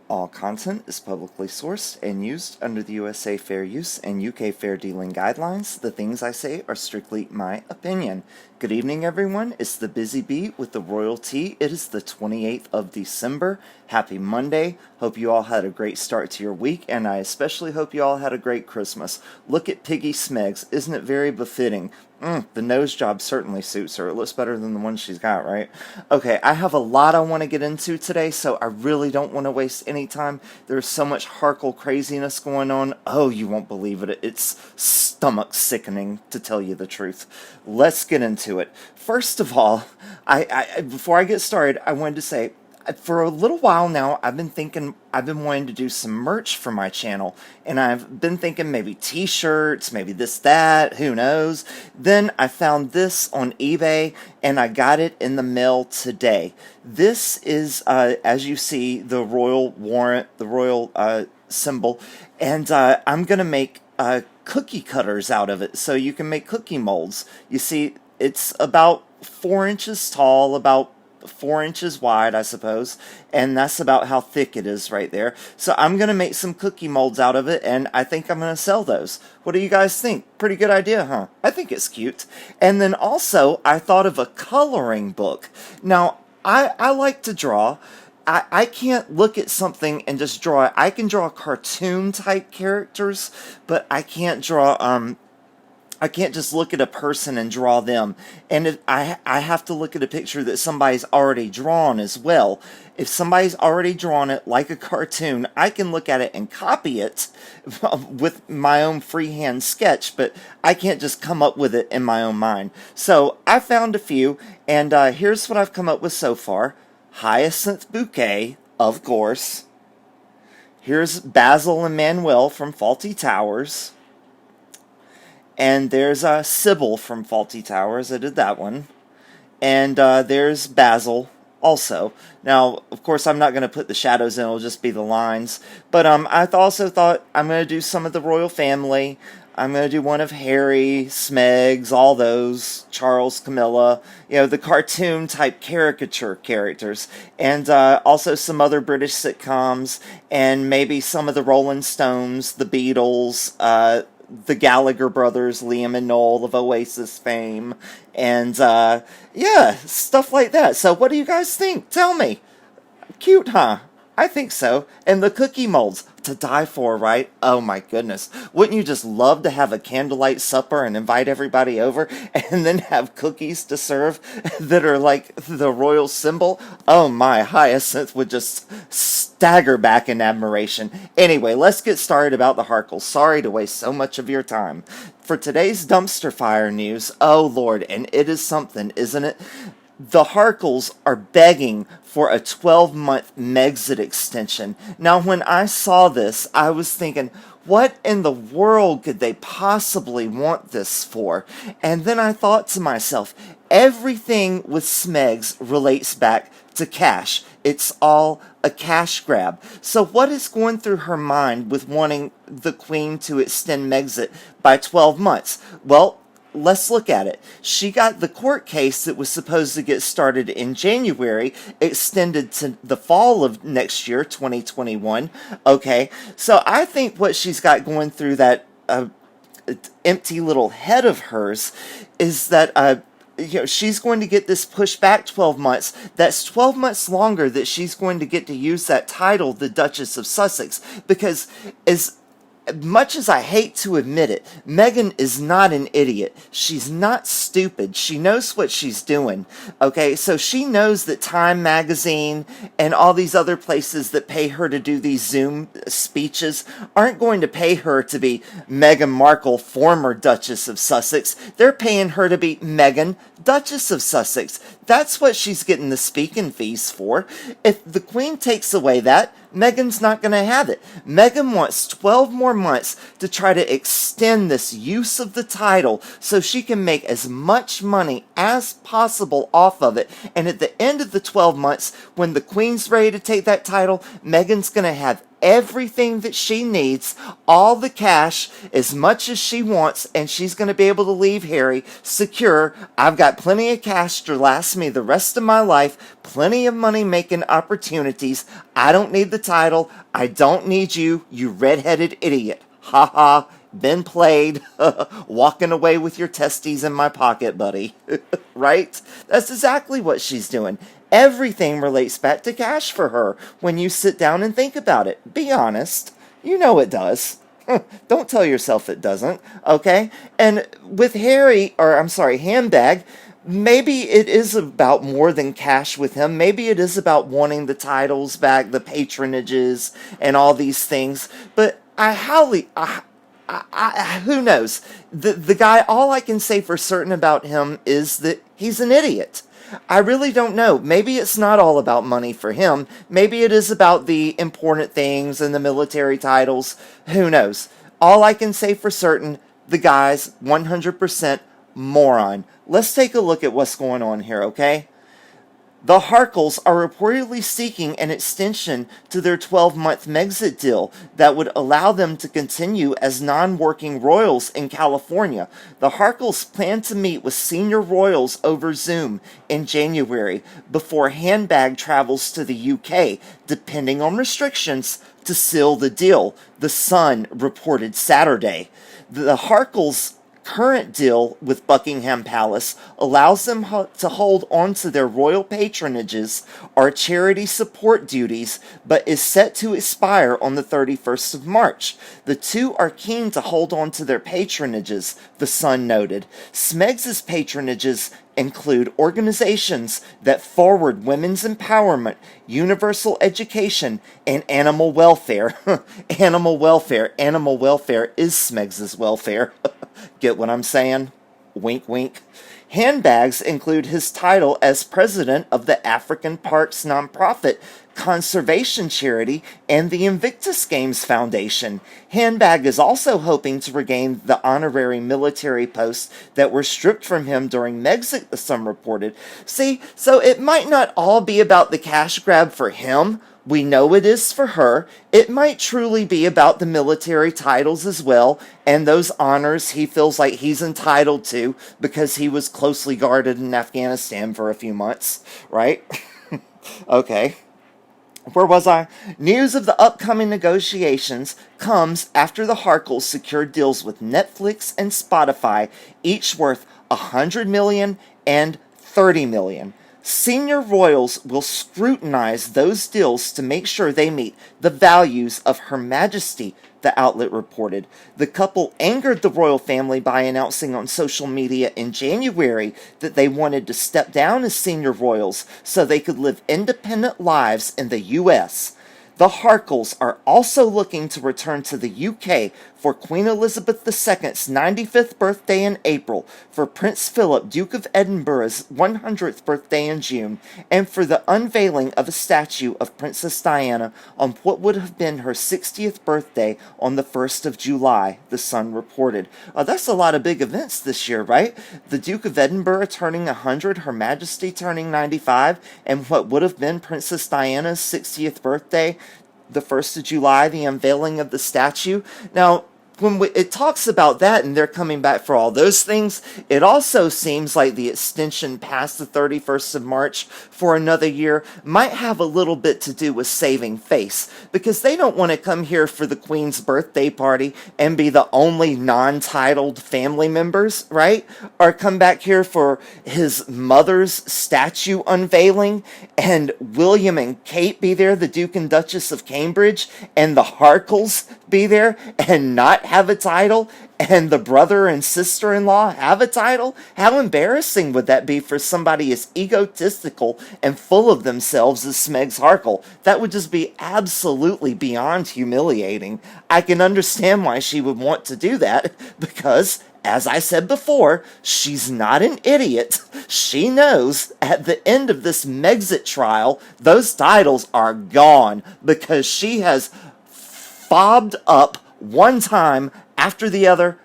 All content is publicly sourced and used under the USA Fair Use and UK Fair Dealing Guidelines. The things I say are strictly my opinion. Good evening, everyone. It's the Busy Bee with the Royal Tea. It is the 28th of December. Happy Monday. Hope you all had a great start to your week, and I especially hope you all had a great Christmas. Look at Piggy Smegs. Isn't it very befitting? The nose job certainly suits her. It looks better than the one she's got, right? Okay, I have a lot I want to get into today, so I really don't want to waste any time. There's so much Markle craziness going on. Oh, you won't believe it. It's stomach sickening, to tell you the truth. Let's get into it. First of all, before I get started, I wanted to say, for a little while now, I've been wanting to do some merch for my channel, and I've been thinking maybe t-shirts, maybe this, that, who knows. Then I found this on eBay, and I got it in the mail today. This is, as you see, the royal warrant, the royal symbol, and I'm going to make cookie cutters out of it, so you can make cookie molds. You see, it's about 4 inches tall, about 4 inches wide, I suppose, and that's about how thick it is right there. So I'm going to make some cookie molds out of it, and I think I'm going to sell those. What do you guys think? Pretty good idea, huh? I think it's cute. And then also, I thought of a coloring book. Now, I like to draw. I can't look at something and just draw it. I can draw cartoon type characters, but I can't draw, I can't just look at a person and draw them. And if I have to look at a picture that somebody's already drawn as well. If somebody's already drawn it like a cartoon, I can look at it and copy it with my own freehand sketch, but I can't just come up with it in my own mind. So I found a few, and here's what I've come up with so far. Hyacinth Bouquet, of course. Here's Basil and Manuel from Fawlty Towers. And there's Sybil from Fawlty Towers. I did that one. And there's Basil also. Now, of course, I'm not going to put the shadows in. It'll just be the lines. But I also thought I'm going to do some of the royal family. I'm going to do one of Harry, Smegs, all those, Charles, Camilla, the cartoon type caricature characters, and also some other British sitcoms, and maybe some of the Rolling Stones, the Beatles, the Gallagher brothers, Liam and Noel of Oasis fame, and stuff like that. So what do you guys think? Tell me. Cute, huh? I think so. And the cookie molds, to die for, right? Oh my goodness. Wouldn't you just love to have a candlelight supper and invite everybody over and then have cookies to serve that are like the royal symbol? Oh my, Hyacinth would just stagger back in admiration. Anyway, let's get started about the Markle. Sorry to waste so much of your time. For today's dumpster fire news, oh Lord, and it is something, isn't it? The Markles are begging for a 12-month Megxit extension. Now, when I saw this, I was thinking, what in the world could they possibly want this for? And then I thought to myself, everything with Smegs relates back to cash. It's all a cash grab. So what is going through her mind with wanting the Queen to extend Megxit by 12 months? Well, let's look at it. She got the court case that was supposed to get started in January, extended to the fall of next year, 2021. Okay, so I think what she's got going through that empty little head of hers is that she's going to get this pushed back 12 months. That's 12 months longer that she's going to get to use that title, the Duchess of Sussex, because as much as I hate to admit it, Meghan is not an idiot. She's not stupid. She knows what she's doing. Okay, so she knows that Time Magazine and all these other places that pay her to do these Zoom speeches aren't going to pay her to be Meghan Markle, former Duchess of Sussex. They're paying her to be Meghan, Duchess of Sussex. That's what she's getting the speaking fees for. If the Queen takes away that, Meghan's not going to have it. Meghan wants 12 more months to try to extend this use of the title so she can make as much money as possible off of it. And at the end of the 12 months, when the Queen's ready to take that title, Meghan's going to have everything that she needs, all the cash, as much as she wants, and she's going to be able to leave Harry secure. I've got plenty of cash to last me the rest of my life, plenty of money-making opportunities. I don't need the title. I don't need you, you redheaded idiot. Ha ha. Been played. Walking away with your testes in my pocket, buddy. Right? That's exactly what she's doing. Everything relates back to cash for her when you sit down and think about it. Be honest. You know it does. Don't tell yourself it doesn't, okay? And with Handbag, maybe it is about more than cash with him. Maybe it is about wanting the titles back, the patronages, and all these things. But who knows? The guy, all I can say for certain about him is that he's an idiot. I really don't know. Maybe it's not all about money for him. Maybe it is about the important things and the military titles. Who knows? All I can say for certain, the guy's 100% moron. Let's take a look at what's going on here, okay? The Markles are reportedly seeking an extension to their 12-month Megxit deal that would allow them to continue as non-working royals in California. The Markles plan to meet with senior royals over Zoom in January before Handbag travels to the UK, depending on restrictions, to seal the deal, The Sun reported Saturday. The Markles' current deal with Buckingham Palace allows them to hold on to their royal patronages or charity support duties, but is set to expire on the 31st of March. The two are keen to hold on to their patronages, The Sun noted. Smegs's patronages include organizations that forward women's empowerment, universal education, and animal welfare. Animal welfare is Smegs's welfare. Get what I'm saying? Wink, wink. Handbags include his title as president of the African Parks nonprofit conservation charity and the Invictus Games Foundation. Handbag is also hoping to regain the honorary military posts that were stripped from him during Megxit, the Sun reported. See, so it might not all be about the cash grab for him. We know it is for her. It might truly be about the military titles as well, and those honors he feels like he's entitled to because he was closely guarded in Afghanistan for a few months, right? Okay. Where was I? News of the upcoming negotiations comes after the Markles secured deals with Netflix and Spotify, each worth $100 million and $30 million. Senior royals will scrutinize those deals to make sure they meet the values of Her Majesty, the outlet reported. The couple angered the royal family by announcing on social media in January that they wanted to step down as senior royals so they could live independent lives in the U.S. The Markles are also looking to return to the UK for Queen Elizabeth II's 95th birthday in April, for Prince Philip, Duke of Edinburgh's 100th birthday in June, and for the unveiling of a statue of Princess Diana on what would have been her 60th birthday on the 1st of July, The Sun reported. That's a lot of big events this year, right? The Duke of Edinburgh turning 100, Her Majesty turning 95, and what would have been Princess Diana's 60th birthday, the 1st of July, the unveiling of the statue. Now, when it talks about that and they're coming back for all those things, it also seems like the extension past the 31st of March for another year might have a little bit to do with saving face, because they don't want to come here for the Queen's birthday party and be the only non-titled family members, right? Or come back here for his mother's statue unveiling and William and Kate be there, the Duke and Duchess of Cambridge, and the Markles be there and not have a title, and the brother and sister-in-law have a title? How embarrassing would that be for somebody as egotistical and full of themselves as Meghan Markle? That would just be absolutely beyond humiliating. I can understand why she would want to do that, because, as I said before, she's not an idiot. She knows at the end of this Megxit trial, those titles are gone, because she has fobbed up one time after the other,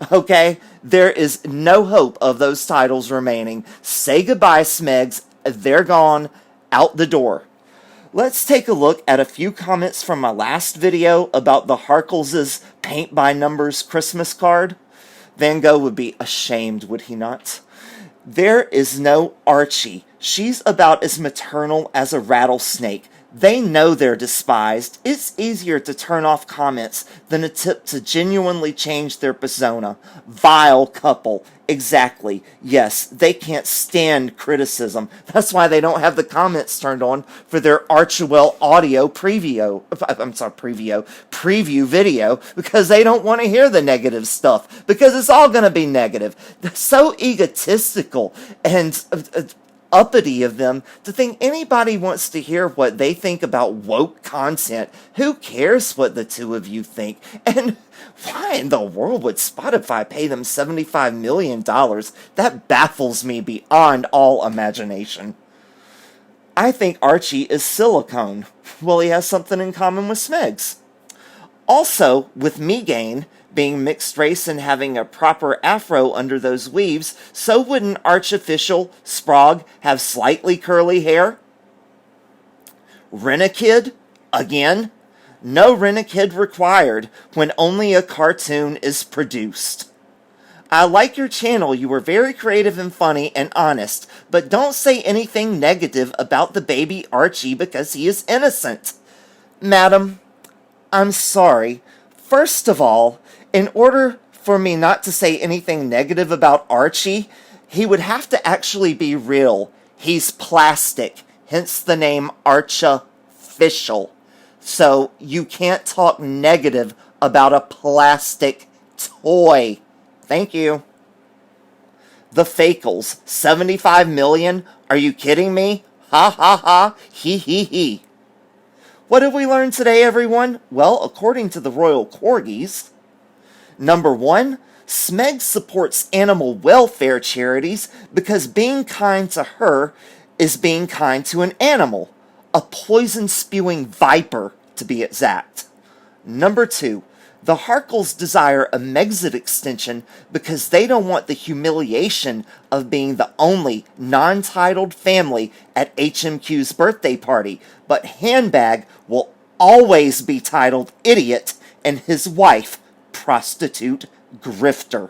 okay? There is no hope of those titles remaining. Say goodbye, Smegs. They're gone, out the door. Let's take a look at a few comments from my last video about the Harkles' paint-by-numbers Christmas card. Van Gogh would be ashamed, would he not? There is no Archie. She's about as maternal as a rattlesnake. They know they're despised. It's easier to turn off comments than attempt to genuinely change their persona. Vile couple. Exactly. Yes, they can't stand criticism. That's why they don't have the comments turned on for their Archewell audio preview video, because they don't want to hear the negative stuff, because it's all going to be negative. They're so egotistical and uppity of them to think anybody wants to hear what they think about woke content. Who cares what the two of you think? And why in the world would Spotify pay them $75 million? That baffles me beyond all imagination. I think Archie is silicone. Well, he has something in common with Smegs. Also, with Meghan being mixed race and having a proper afro under those weaves, so wouldn't artificial Sprague have slightly curly hair? Rent-A-Kid? Again? No Rent-A-Kid required when only a cartoon is produced. I like your channel. You were very creative and funny and honest, but don't say anything negative about the baby Archie because he is innocent. Madam, I'm sorry. First of all, in order for me not to say anything negative about Archie, he would have to actually be real. He's plastic, hence the name Archofficial. So you can't talk negative about a plastic toy. Thank you. The Fakels, 75 million? Are you kidding me? Ha ha ha, he he he. What have we learned today, everyone? Well, according to the Royal Corgis, number 1, Smeg supports animal welfare charities because being kind to her is being kind to an animal. A poison-spewing viper, to be exact. Number 2, the Harkles desire a Megxit Extension because they don't want the humiliation of being the only non-titled family at HMQ's birthday party, but Handbag will always be titled Idiot and his wife Prostitute Grifter.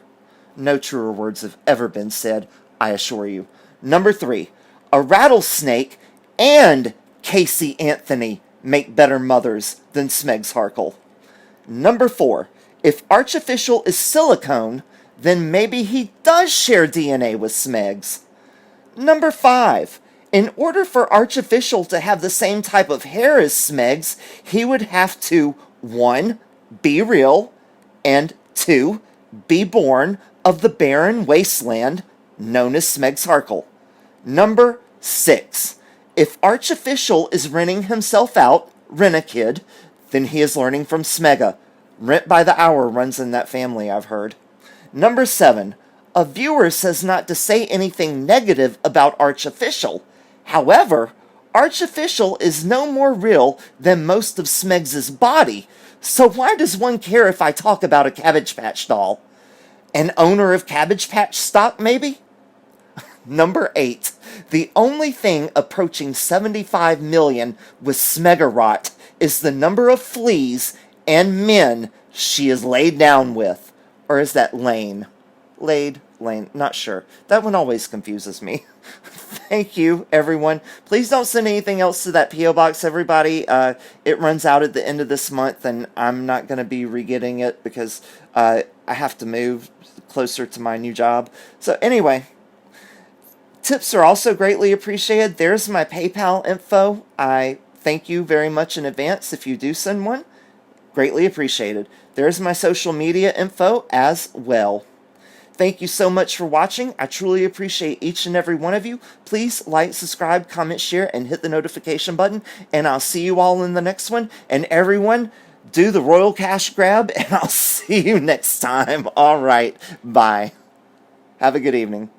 No truer words have ever been said, I assure you. Number 3, a rattlesnake and Casey Anthony make better mothers than Smegs Harkle. Number 4, if Archofficial is silicone, then maybe he does share DNA with Smegs. Number 5, in order for Archofficial to have the same type of hair as Smegs, he would have to 1, be real, and 2, be born of the barren wasteland known as Smegs Harkle. Number 6, if Archofficial is renting himself out, Rent-A-Kid, then he is learning from Smega. Rent by the hour runs in that family, I've heard. Number 7, a viewer says not to say anything negative about Archofficial. However, Archofficial is no more real than most of Smegs' body, so why does one care if I talk about a Cabbage Patch doll? An owner of Cabbage Patch stock, maybe? Number 8, the only thing approaching 75 million with Smegarot is the number of fleas and men she is laid down with. Or is that Lane? Lane, not sure. That one always confuses me. Thank you, everyone. Please don't send anything else to that P.O. Box, everybody. It runs out at the end of this month, and I'm not going to be re-getting it because I have to move closer to my new job. So anyway, tips are also greatly appreciated. There's my PayPal info. I thank you very much in advance if you do send one. Greatly appreciated. There's my social media info as well. Thank you so much for watching. I truly appreciate each and every one of you. Please like, subscribe, comment, share, and hit the notification button. And I'll see you all in the next one. And everyone, do the royal cash grab, and I'll see you next time. All right. Bye. Have a good evening.